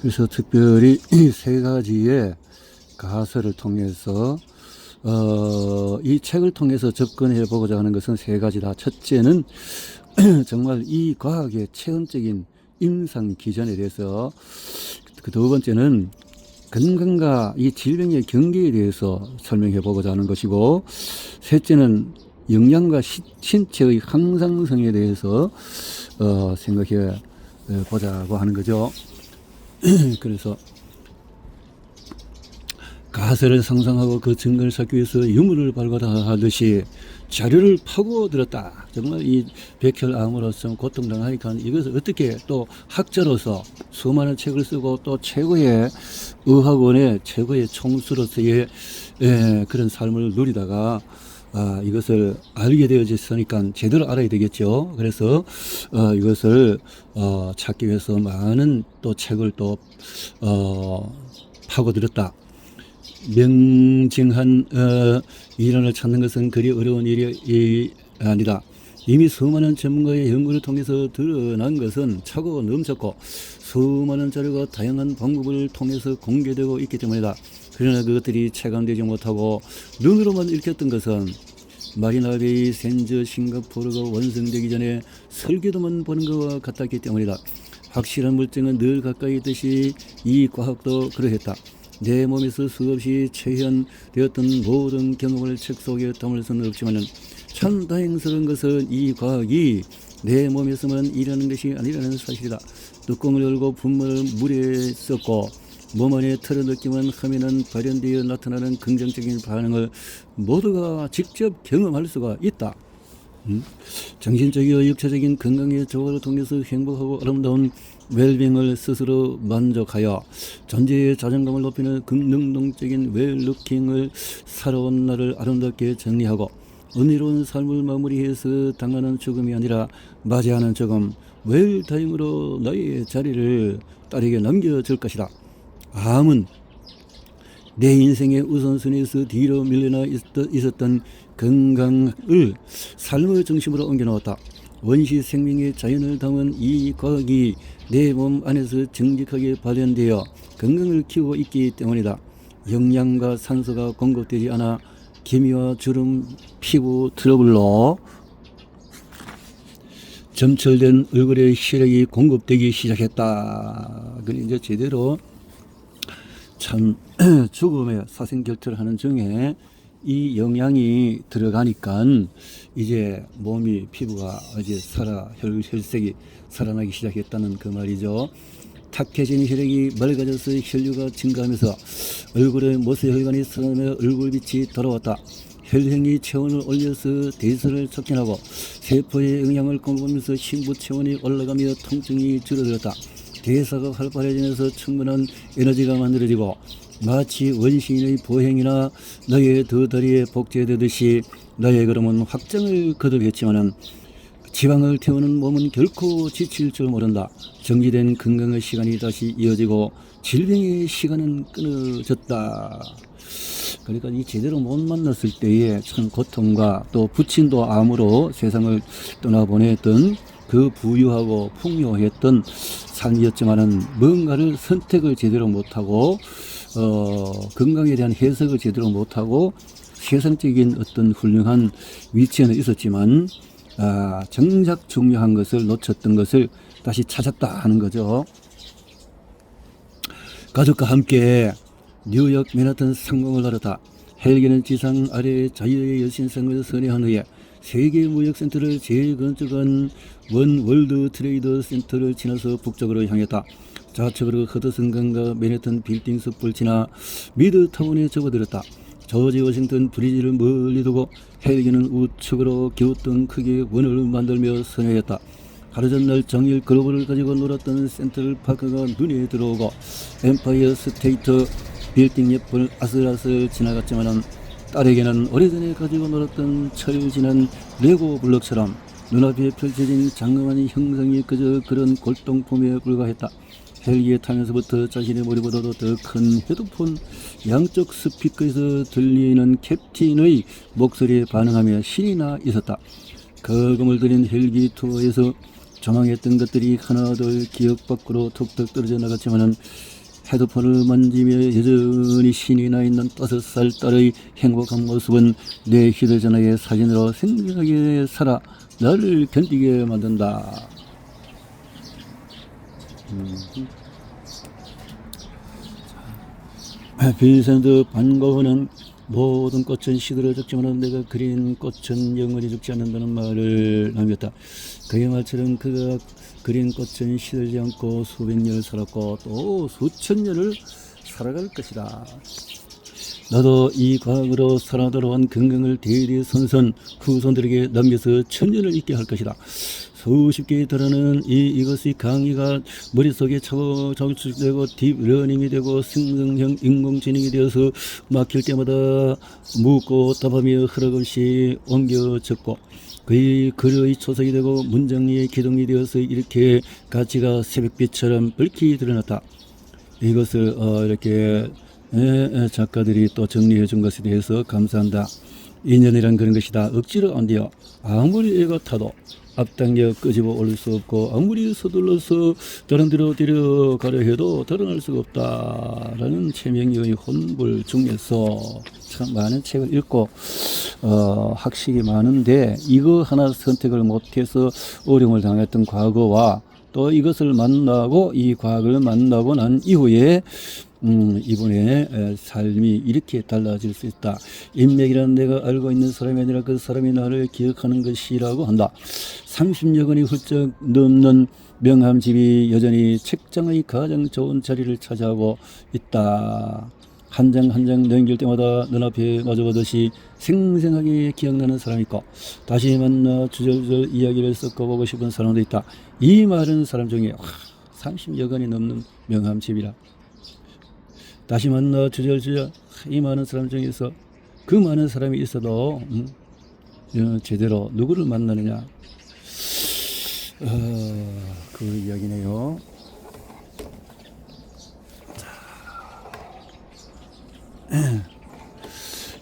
그래서 특별히 세 가지의 가설을 통해서 이 책을 통해서 접근해 보고자 하는 것은 세 가지다. 첫째는 정말 이 과학의 체험적인 임상 기전에 대해서, 그 두 번째는 건강과 이 질병의 경계에 대해서 설명해 보고자 하는 것이고, 셋째는 영양과 신체의 항상성에 대해서 생각해 보자고 하는 거죠. 그래서 가설을 상상하고 그 증거를 찾기 위해서 유물을 발굴하듯이 자료를 파고들었다. 정말 이 백혈암으로서 고통당하니까 이것을 어떻게 또 학자로서 수많은 책을 쓰고 또 최고의 의학원의 최고의 총수로서의 그런 삶을 누리다가 이것을 알게 되어졌으니까 제대로 알아야 되겠죠. 그래서 이것을 찾기 위해서 많은 또 책을 또 파고들었다. 명징한 이론을 찾는 것은 그리 어려운 일이 아니다. 이미 수많은 전문가의 연구를 통해서 드러난 것은 차고 넘쳤고 수많은 자료가 다양한 방법을 통해서 공개되고 있기 때문이다. 그러나 그것들이 체감되지 못하고 눈으로만 읽혔던 것은 마리나베이, 샌저, 싱가포르가 완성되기 전에 설계도만 보는 것과 같았기 때문이다. 확실한 물증은 늘 가까이 있듯이 이 과학도 그러했다. 내 몸에서 수없이 체현되었던 모든 경험을 책 속에 담을 수는 없지만 참 다행스러운 것은 이 과학이 내 몸에서만 일하는 것이 아니라는 사실이다. 뚜껑을 열고 분말을 물에 섞고 몸 안에 털어넣기만 하면은 발현되어 나타나는 긍정적인 반응을 모두가 직접 경험할 수가 있다. 정신적이고 육체적인 건강의 조화를 통해서 행복하고 아름다운 웰빙을 스스로 만족하여 존재의 자존감을 높이는 긍정적인 웰루킹을 살아온 나를 아름답게 정리하고 은혜로운 삶을 마무리해서 당하는 죽음이 아니라 맞이하는 죽음, 웰타임으로 나의 자리를 딸에게 넘겨줄 것이다. 암은 내 인생의 우선순위에서 뒤로 밀려나 있었던 건강을 삶의 중심으로 옮겨놓았다. 원시 생명의 자연을 담은 이 과학이 내 몸 안에서 정직하게 발현되어 건강을 키우고 있기 때문이다. 영양과 산소가 공급되지 않아 기미와 주름, 피부 트러블로 점철된 얼굴에 시력이 공급되기 시작했다. 그래 이제 제대로 참 죽음의 사생결절하는 중에 이 영양이 들어가니까 이제 몸이 피부가 이제 혈색이 살아나기 시작했다는 그 말이죠. 탁해진 혈액이 맑아져서 혈류가 증가하면서 얼굴의 모세혈관이 살아나며 얼굴빛이 돌아왔다. 혈행이 체온을 올려서 대사를 촉진하고 세포에 영양을 공급하면서 신부 체온이 올라가며 통증이 줄어들었다. 대사가 활발해지면서 충분한 에너지가 만들어지고 마치 원시인의 보행이나 너의 두 다리에 복제되듯이 너의 걸음은 확장을 거듭했지만은 지방을 태우는 몸은 결코 지칠 줄 모른다. 정지된 건강의 시간이 다시 이어지고 질병의 시간은 끊어졌다. 그러니까 이 제대로 못 만났을 때에 참 고통과 또 부친도 암으로 세상을 떠나보냈던 그 부유하고 풍요했던 삶이었지만은 뭔가를 선택을 제대로 못하고 건강에 대한 해석을 제대로 못하고 세상적인 어떤 훌륭한 위치에는 있었지만 정작 중요한 것을 놓쳤던 것을 다시 찾았다 하는 거죠. 가족과 함께 뉴욕 맨하탄 상공을 날았다. 헬기는 지상 아래 자유의 여신상을 선회한 후에 세계 무역센터를 재건축한 원 월드 트레이더 센터를 지나서 북쪽으로 향했다. 좌측으로 허드슨강과 맨해튼 빌딩 숲을 지나 미드타운에 접어들었다. 저지 워싱턴 브리지를 멀리 두고 헬기는 우측으로 갸우뚱 크게 원을 만들며 선회했다. 하루 전날 정일 글로벌을 가지고 놀았던 센트럴 파크가 눈에 들어오고 엠파이어 스테이트 빌딩 옆을 아슬아슬 지나갔지만은 딸에게는 오래전에 가지고 놀았던 철진한 레고 블록처럼 눈앞에 펼쳐진 장엄한 형상이 그저 그런 골동품에 불과했다. 헬기에 타면서부터 자신의 머리보다도 더 큰 헤드폰 양쪽 스피커에서 들리는 캡틴의 목소리에 반응하며 신이 나 있었다. 거금을 들인 헬기 투어에서 조망했던 것들이 하나둘 기억 밖으로 툭툭 떨어져 나갔지만은 헤드폰을 만지며 여전히 신이 나 있는 5살 딸의 행복한 모습은 내 휴대전화의 사진으로 생생하게 살아 나를 견디게 만든다. 빈센트 반 고흐는 모든 꽃은 시들어 죽지만 내가 그린 꽃은 영원히 죽지 않는다는 말을 남겼다. 그의 말처럼 그가 그린 꽃은 시들지 않고 수백 년을 살았고 또 수천 년을 살아갈 것이다. 나도 이 과학으로 살아돌아온 건강을 대대손손 후손들에게 남겨서 천년을 있게 할 것이다. 수십 개에 달하는 이것의 강의가 머릿속에 차고 되고 딥러닝이 되고 생성형 인공지능이 되어서 막힐 때마다 묻고 답하며 허락 없이 옮겨 적고 그의 글의 초석이 되고 문장의 기둥이 되어서 이렇게 가치가 새벽빛처럼 밝히 드러났다. 이것을 이렇게 작가들이 또 정리해 준 것에 대해서 감사한다. 인연이란 그런 것이다. 억지로 안 돼요. 아무리 애가 타도 앞당겨 끄집어 올릴 수 없고 아무리 서둘러서 다른 데로 데려가려 해도 드러날 수가 없다라는 최명희의 혼불 중에서 참 많은 책을 읽고 학식이 많은데 이거 하나 선택을 못해서 어려움을 당했던 과거와 또 이것을 만나고 이 과학을 만나고 난 이후에 이분의 삶이 이렇게 달라질 수 있다. 인맥이란 내가 알고 있는 사람이 아니라 그 사람이 나를 기억하는 것이라고 한다. 30여 권이 훌쩍 넘는 명함집이 여전히 책장의 가장 좋은 자리를 차지하고 있다. 한 장 한 장 넘길 때마다 눈앞에 마주보듯이 생생하게 기억나는 사람이 있고 다시 만나 주절주절 이야기를 섞어보고 싶은 사람도 있다. 이 많은 사람 중에 30여 권이 넘는 명함집이라 다시 만나 주절주절 이 많은 사람 중에서 그 많은 사람이 있어도 제대로 누구를 만나느냐 그 이야기네요.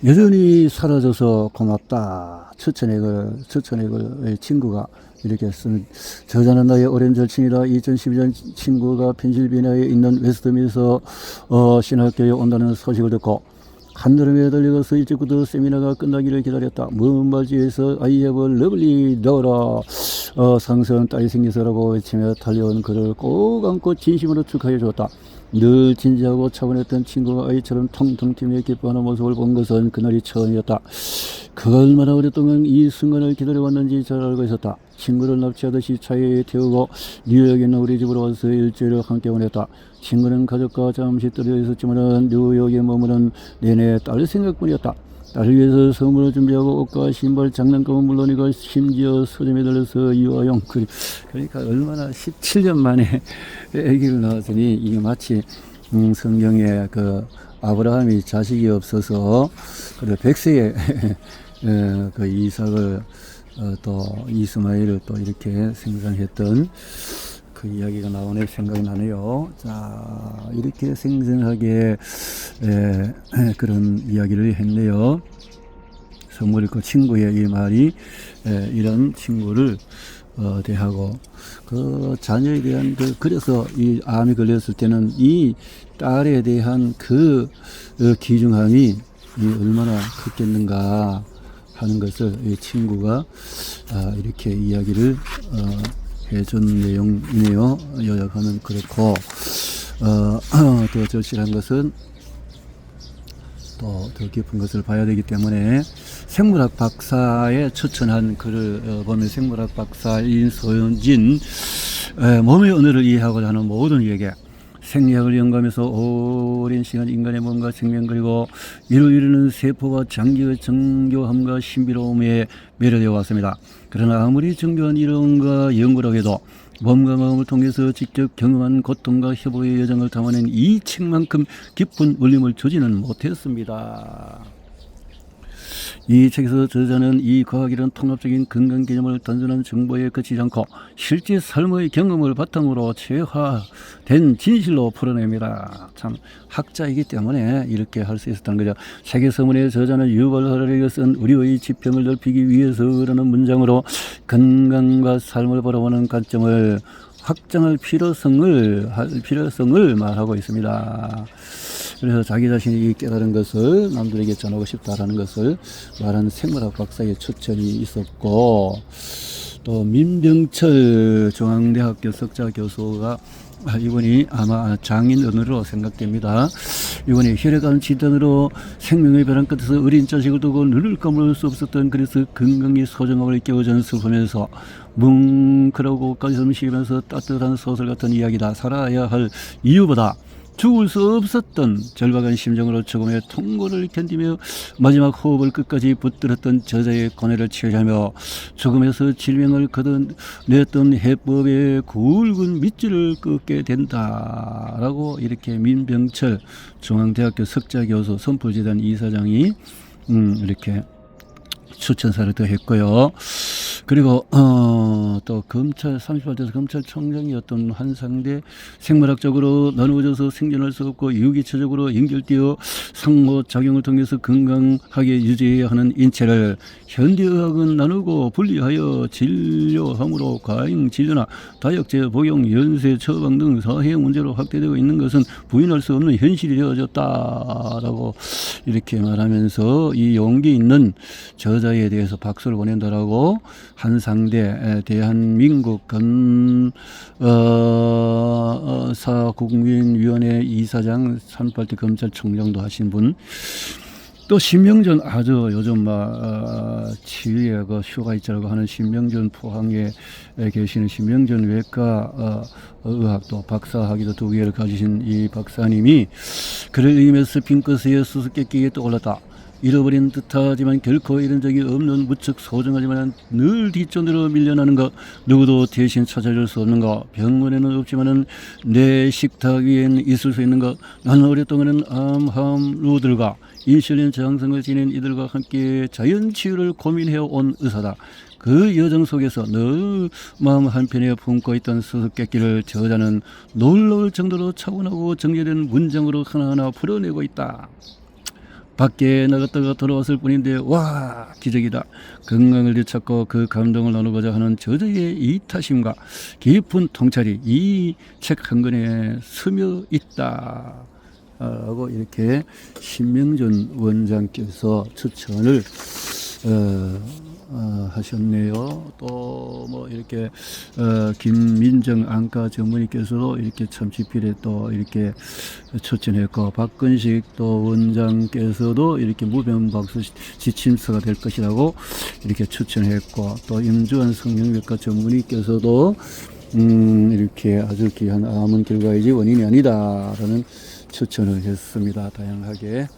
여전히 사라져서 고맙다. 처천액을 친구가 이렇게 쓴 저자는 나의 오랜 절친이다. 2012년 친구가 펜실베니아에 있는 웨스트민스터 신학교에 온다는 소식을 듣고 한여름에 달려가서 일찍부터 세미나가 끝나기를 기다렸다. 먼 발지에서 I have a lovely daughter 상스러운 딸이 생겨서라고 외치며 달려온 그를 꼭 안고 진심으로 축하해 주었다. 늘 진지하고 차분했던 친구가 아이처럼 통통 튀며 기뻐하는 모습을 본 것은 그날이 처음이었다. 그가 얼마나 오랫동안 이 순간을 기다려왔는지 잘 알고 있었다. 친구를 납치하듯이 차에 태우고 뉴욕에 있는 우리 집으로 와서 일주일을 함께 보냈다. 친구는 가족과 잠시 떨어져 있었지만 뉴욕에 머무는 내내 딸 생각뿐이었다. 딸을 위해서 선물을 준비하고 옷과 신발, 장난감은 물론이고 심지어 서점에 들려서 유아용 그러니까 얼마나 17년 만에 아기를 낳았으니 이게 마치 성경에 그 아브라함이 자식이 없어서 그래 100세에 그 이삭을 또 이스마엘을 또 이렇게 생산했던 그 이야기가 나오네 생각이 나네요. 자, 이렇게 생생하게 그런 이야기를 했네요. 선물 그 친구의 이 말이 이런 친구를 대하고 그 자녀에 대한 그래서 이 암이 걸렸을 때는 이 딸에 대한 그 귀중함이 얼마나 컸겠는가 하는 것을 이 친구가 이렇게 이야기를 해준 내용이네요. 요약하면 그렇고 더 절실한 것은 또 더 깊은 것을 봐야 되기 때문에 생물학 박사의 추천한 글을 보면 생물학 박사인 소연진 몸의 언어를 이해하고자 하는 모든 이에게 생리학을 연구하면서 오랜 시간 인간의 몸과 생명 그리고 이를 이루는 세포와 장기의 정교함과 신비로움에 매료되어 왔습니다. 그러나 아무리 정교한 이론과 연구라고 해도 몸과 마음을 통해서 직접 경험한 고통과 협오의 여정을 담아낸 이 책만큼 깊은 울림을 주지는 못했습니다. 이 책에서 저자는 이 과학이란 통합적인 건강 개념을 단순한 정보에 그치지 않고 실제 삶의 경험을 바탕으로 체화된 진실로 풀어냅니다. 참 학자이기 때문에 이렇게 할 수 있었다는 거죠. 세계 서문의 저자는 유발 하라리가 쓴 우리의 지평을 넓히기 위해서라는 문장으로 건강과 삶을 바라보는 관점을 확장할 필요성을 말하고 있습니다. 그래서 자기 자신이 깨달은 것을 남들에게 전하고 싶다라는 것을 말하는 생물학 박사의 추천이 있었고, 또 민병철 중앙대학교 석좌 교수가 이분이 아마 장인어른으로 생각됩니다. 이분이 혈액암 진단으로 생명의 벼랑 끝에서 어린 자식을 두고 눈을 감을 수 없었던, 그래서 건강의 소중함을 깨우쳐 슬프면서 뭉클하고까지 숨쉬면서 따뜻한 소설 같은 이야기다. 살아야 할 이유보다 죽을 수 없었던 절박한 심정으로 죽음의 통고를 견디며 마지막 호흡을 끝까지 붙들었던 저자의 고뇌를 치유하며 죽음에서 질병을 걷어냈던 해법의 굵은 밑줄을 긋게 된다라고 이렇게 민병철 중앙대학교 석좌교수 선풀재단 이사장이 이렇게 추천사를 더 했고요. 그리고 또 검찰 38대에서 검찰총장이었던 한상대, 생물학적으로 나누어져서 생존할 수 없고 유기체적으로 연결되어 상호작용을 통해서 건강하게 유지해야 하는 인체를 현대의학은 나누고 분리하여 진료함으로 과잉 진료나 다약제 복용, 연쇄 처방 등 사회 문제로 확대되고 있는 것은 부인할 수 없는 현실이 되어졌다라고 이렇게 말하면서 이 용기 있는 저자에 대해서 박수를 보낸다라고 한상대 대한민국 사국민위원회 이사장, 38대 검찰총장도 하신 분, 또 신명준, 아주 요즘 치유에 휴가 있자라고 하는 신명준, 포항에 계시는 신명준 외과 의학도 박사학위도 2개를 가지신 이 박사님이 그를 의미해서 핑크스의 수수께끼에 떠올랐다. 잃어버린 듯하지만 결코 잃은 적이 없는 무척 소중하지만 늘 뒷전으로 밀려나는 것, 누구도 대신 찾아줄 수 없는 것, 병원에는 없지만은 내 식탁 위엔 있을 수 있는 것, 나는 오랫동안은 암함루들과 인슐린 저항성을 지닌 이들과 함께 자연치유를 고민해온 의사다. 그 여정 속에서 늘 마음 한편에 품고 있던 수수께끼를 저자는 놀라울 정도로 차분하고 정제된 문장으로 하나하나 풀어내고 있다. 밖에 나갔다가 돌아왔을 뿐인데 와, 기적이다. 건강을 되찾고 그 감동을 나누고자 하는 저자의 이타심과 깊은 통찰이 이 책 한 권에 스며 있다 하고 이렇게 신명준 원장께서 추천을 하셨네요. 또 뭐 이렇게 김민정 안과 전문의께서도 이렇게 참 집필에 또 이렇게 추천했고, 박근식 또 원장께서도 이렇게 무변박수 지침서가 될 것이라고 이렇게 추천했고, 또 임주환 성형외과 전문의께서도 이렇게 아주 귀한 암은 결과이지 원인이 아니다라는 추천을 했습니다. 다양하게.